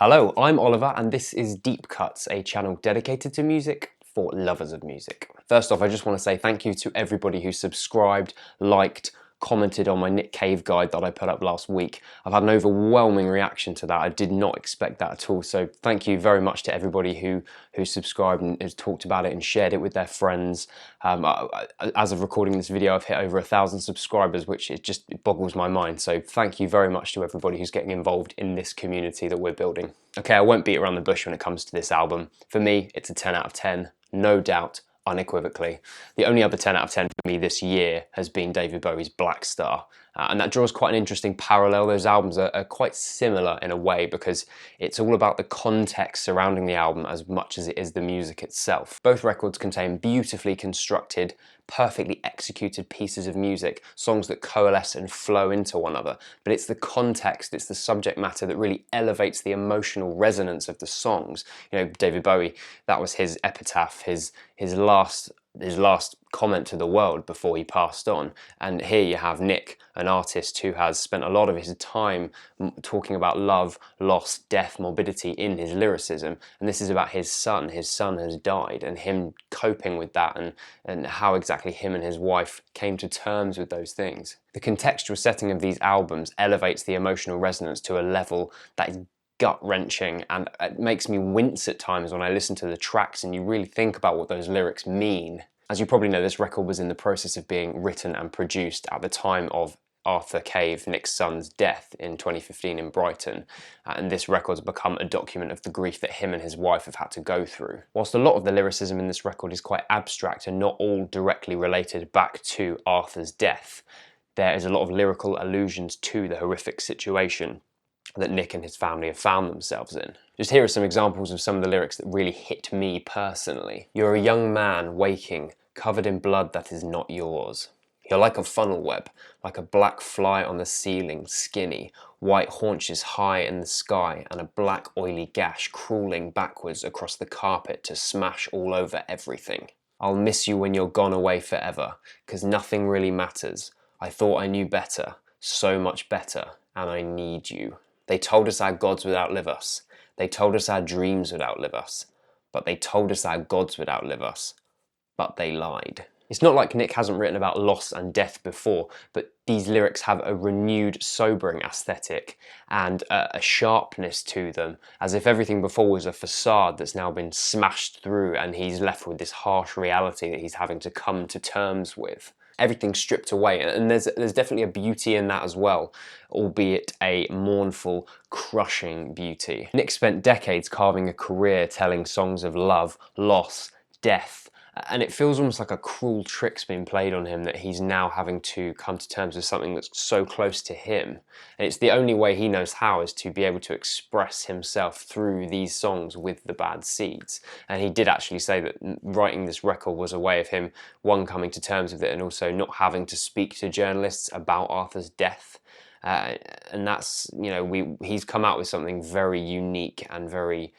Hello, I'm Oliver and this is Deep Cuts, a channel dedicated to music for lovers of music. First off, I just want to say thank you to everybody who subscribed, liked, commented on my Nick Cave guide that I put up last week. I've had an overwhelming reaction to that. I did not expect that at all. So thank you very much to everybody who subscribed and has talked about it and shared it with their friends. As of recording this video, I've hit over 1,000 subscribers, which it boggles my mind. So thank you very much to everybody who's getting involved in this community that we're building. Okay, I won't beat around the bush when it comes to this album. For me, it's a 10 out of 10, no doubt. Unequivocally. The only other 10 out of 10 for me this year has been David Bowie's Black Star. And that draws quite an interesting parallel. Those albums are quite similar in a way because it's all about the context surrounding the album as much as it is the music itself. Both records contain beautifully constructed, perfectly executed pieces of music, songs that coalesce and flow into one another. But it's the context, it's the subject matter that really elevates the emotional resonance of the songs. You know, David Bowie, that was his epitaph, his last comment to the world before he passed on. And here you have Nick, an artist who has spent a lot of his time talking about love, loss, death, morbidity in his lyricism. And this is about his son. His son has died and him coping with that and how exactly him and his wife came to terms with those things. The contextual setting of these albums elevates the emotional resonance to a level that is gut-wrenching, and it makes me wince at times when I listen to the tracks and you really think about what those lyrics mean. As you probably know, this record was in the process of being written and produced at the time of Arthur Cave, Nick's son's death in 2015 in Brighton, and this record's become a document of the grief that him and his wife have had to go through. Whilst a lot of the lyricism in this record is quite abstract and not all directly related back to Arthur's death, there is a lot of lyrical allusions to the horrific situation that Nick and his family have found themselves in. Just here are some examples of some of the lyrics that really hit me personally. You're a young man waking, covered in blood that is not yours. You're like a funnel web, like a black fly on the ceiling, skinny, white haunches high in the sky, and a black oily gash crawling backwards across the carpet to smash all over everything. I'll miss you when you're gone away forever, 'cause nothing really matters. I thought I knew better, so much better, and I need you. They told us our gods would outlive us. They told us our dreams would outlive us. But they told us our gods would outlive us. But they lied. It's not like Nick hasn't written about loss and death before, but these lyrics have a renewed, sobering aesthetic and a sharpness to them, as if everything before was a facade that's now been smashed through and he's left with this harsh reality that he's having to come to terms with. Everything stripped away, and there's definitely a beauty in that as well, albeit a mournful, crushing beauty. Nick spent decades carving a career telling songs of love, loss, death, and it feels almost like a cruel trick's been played on him that he's now having to come to terms with something that's so close to him. And it's the only way he knows how is to be able to express himself through these songs with the bad seeds. And he did actually say that writing this record was a way of him, one, coming to terms with it and also not having to speak to journalists about Arthur's death. And that's, you know, he's come out with something very unique and very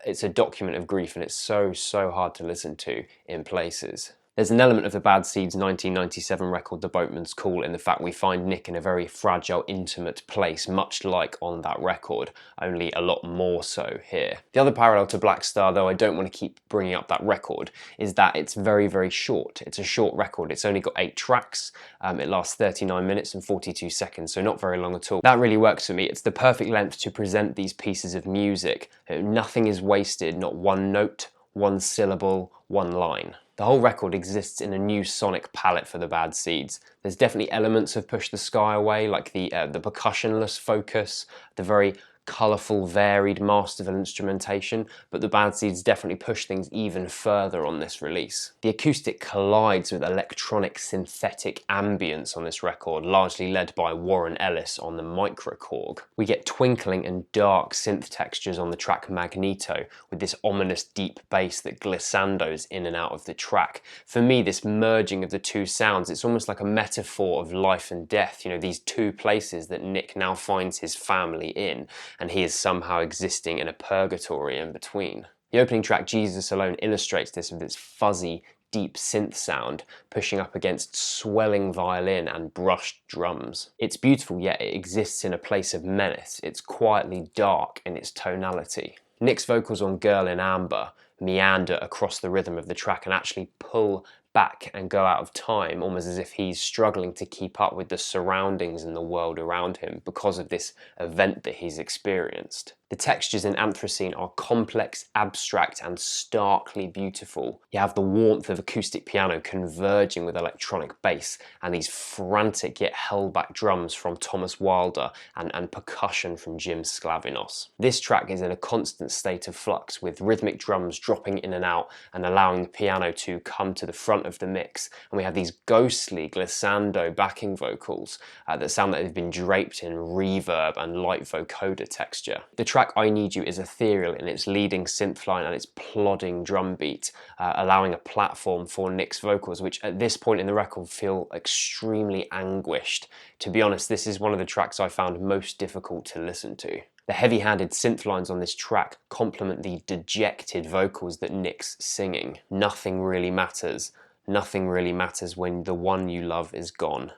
it's a document of grief, and it's so hard to listen to in places. There's an element of the Bad Seeds 1997 record The Boatman's Call in the fact we find Nick in a very fragile, intimate place, much like on that record, only a lot more so here. The other parallel to Black Star, though I don't want to keep bringing up that record, is that it's very short. It's a short record. It's only got 8 tracks. It lasts 39 minutes and 42 seconds, so not very long at all. That really works for me. It's the perfect length to present these pieces of music. Nothing is wasted, not one note, one syllable, one line. The whole record exists in a new sonic palette for the Bad Seeds. There's definitely elements of Push the Sky Away, like the percussionless focus, the very colourful, varied, masterful instrumentation, but the Bad Seeds definitely push things even further on this release. The acoustic collides with electronic synthetic ambience on this record, largely led by Warren Ellis on the Microkorg. We get twinkling and dark synth textures on the track Magneto, with this ominous deep bass that glissandos in and out of the track. For me, this merging of the two sounds, it's almost like a metaphor of life and death, you know, these two places that Nick now finds his family in, and he is somehow existing in a purgatory in between. The opening track, Jesus Alone, illustrates this with its fuzzy, deep synth sound pushing up against swelling violin and brushed drums. It's beautiful, yet it exists in a place of menace. It's quietly dark in its tonality. Nick's vocals on Girl in Amber meander across the rhythm of the track and actually pull back and go out of time, almost as if he's struggling to keep up with the surroundings and the world around him because of this event that he's experienced. The textures in Anthracene are complex, abstract, and starkly beautiful. You have the warmth of acoustic piano converging with electronic bass, and these frantic yet held-back drums from Thomas Wilder and percussion from Jim Sclavinos. This track is in a constant state of flux, with rhythmic drums dropping in and out and allowing the piano to come to the front of the mix. And we have these ghostly glissando backing vocals that sound like they've been draped in reverb and light vocoder texture. The track I Need You is ethereal in its leading synth line and its plodding drum beat, allowing a platform for Nick's vocals, which at this point in the record feel extremely anguished. To be honest, this is one of the tracks I found most difficult to listen to. The heavy-handed synth lines on this track complement the dejected vocals that Nick's singing. Nothing really matters. Nothing really matters when the one you love is gone.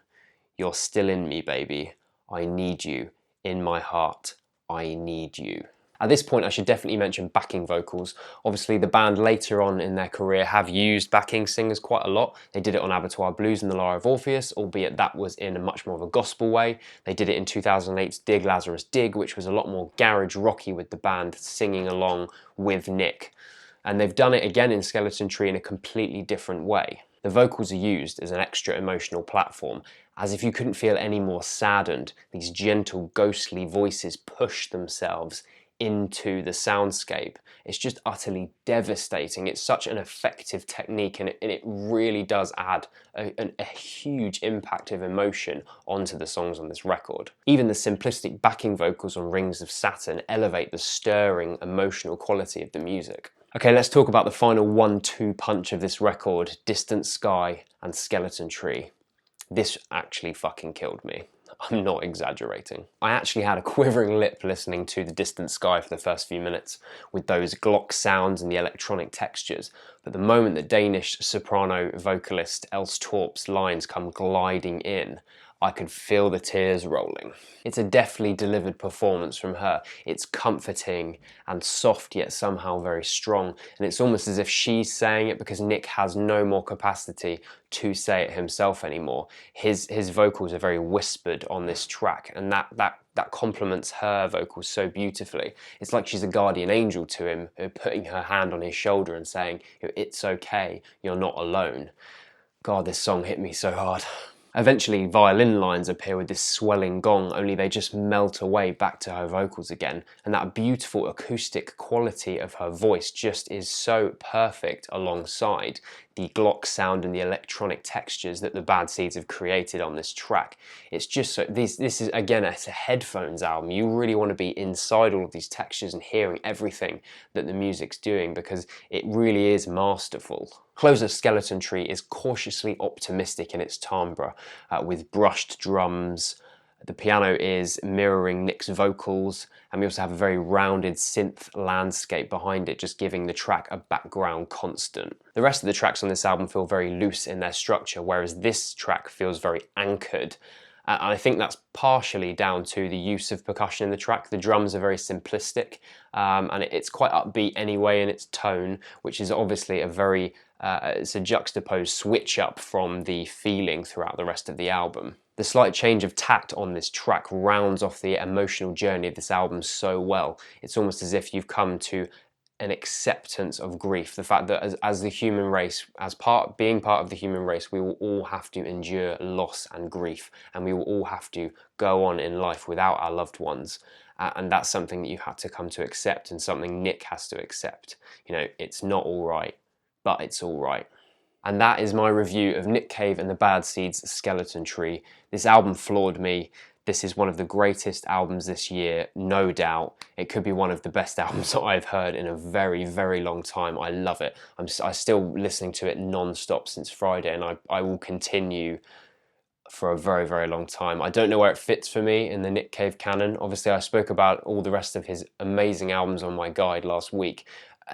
You're still in me, baby. I need you. In my heart, I need you. At this point, I should definitely mention backing vocals. Obviously, the band later on in their career have used backing singers quite a lot. They did it on Abattoir Blues and The Lyre of Orpheus, albeit that was in a much more of a gospel way. They did it in 2008's Dig Lazarus Dig, which was a lot more garage rocky with the band singing along with Nick. And they've done it again in Skeleton Tree in a completely different way. The vocals are used as an extra emotional platform, as if you couldn't feel any more saddened. These gentle, ghostly voices push themselves into the soundscape. It's just utterly devastating. It's such an effective technique, and it really does add a huge impact of emotion onto the songs on this record. Even the simplistic backing vocals on Rings of Saturn elevate the stirring emotional quality of the music. Okay, let's talk about the final 1-2 punch of this record, Distant Sky and Skeleton Tree. This actually fucking killed me. I'm not exaggerating. I actually had a quivering lip listening to The Distant Sky for the first few minutes, with those Glock sounds and the electronic textures, but the moment that Danish soprano vocalist Else Torp's lines come gliding in, I could feel the tears rolling. It's a deftly delivered performance from her. It's comforting and soft, yet somehow very strong, and it's almost as if she's saying it because Nick has no more capacity to say it himself anymore. His vocals are very whispered on this track, and that complements her vocals so beautifully. It's like she's a guardian angel to him, putting her hand on his shoulder and saying, "It's okay, you're not alone." God, this song hit me so hard. Eventually, violin lines appear with this swelling gong, only they just melt away back to her vocals again, and that beautiful acoustic quality of her voice just is so perfect alongside the Glock sound and the electronic textures that the Bad Seeds have created on this track. It's just so, this is, again, it's a headphones album. You really want to be inside all of these textures and hearing everything that the music's doing, because it really is masterful. Closer Skeleton Tree is cautiously optimistic in its timbre, with brushed drums. The piano is mirroring Nick's vocals, and we also have a very rounded synth landscape behind it, just giving the track a background constant. The rest of the tracks on this album feel very loose in their structure, whereas this track feels very anchored. And I think that's partially down to the use of percussion in the track. The drums are very simplistic, and it's quite upbeat anyway in its tone, which is obviously it's a juxtaposed switch up from the feeling throughout the rest of the album. The slight change of tact on this track rounds off the emotional journey of this album so well. It's almost as if you've come to an acceptance of grief. The fact that as the human race, being part of the human race, we will all have to endure loss and grief, and we will all have to go on in life without our loved ones. And that's something that you have to come to accept, and something Nick has to accept. You know, it's not all right, but it's all right. And that is my review of Nick Cave and the Bad Seeds' Skeleton Tree. This album floored me. This is one of the greatest albums this year, no doubt. It could be one of the best albums that I've heard in a very, very long time. I love it. I'm still listening to it non-stop since Friday, and I will continue for a very, very long time. I don't know where it fits for me in the Nick Cave canon. Obviously, I spoke about all the rest of his amazing albums on my guide last week,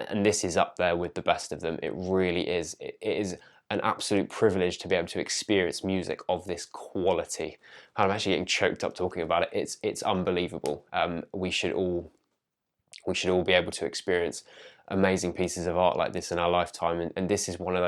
and this is up there with the best of them. It really is. It is an absolute privilege to be able to experience music of this quality. I'm actually getting choked up talking about it. It's unbelievable. We should all be able to experience amazing pieces of art like this in our lifetime, and this is one of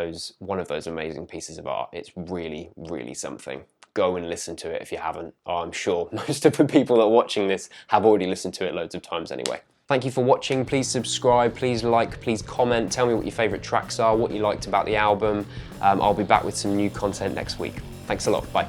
those amazing pieces of art. It's really, really something. Go and listen to it if you haven't. I'm sure most of the people that are watching this have already listened to it loads of times anyway. Thank you for watching. Please subscribe, please like, please comment. Tell me what your favourite tracks are, what you liked about the album. I'll be back with some new content next week. Thanks a lot. Bye.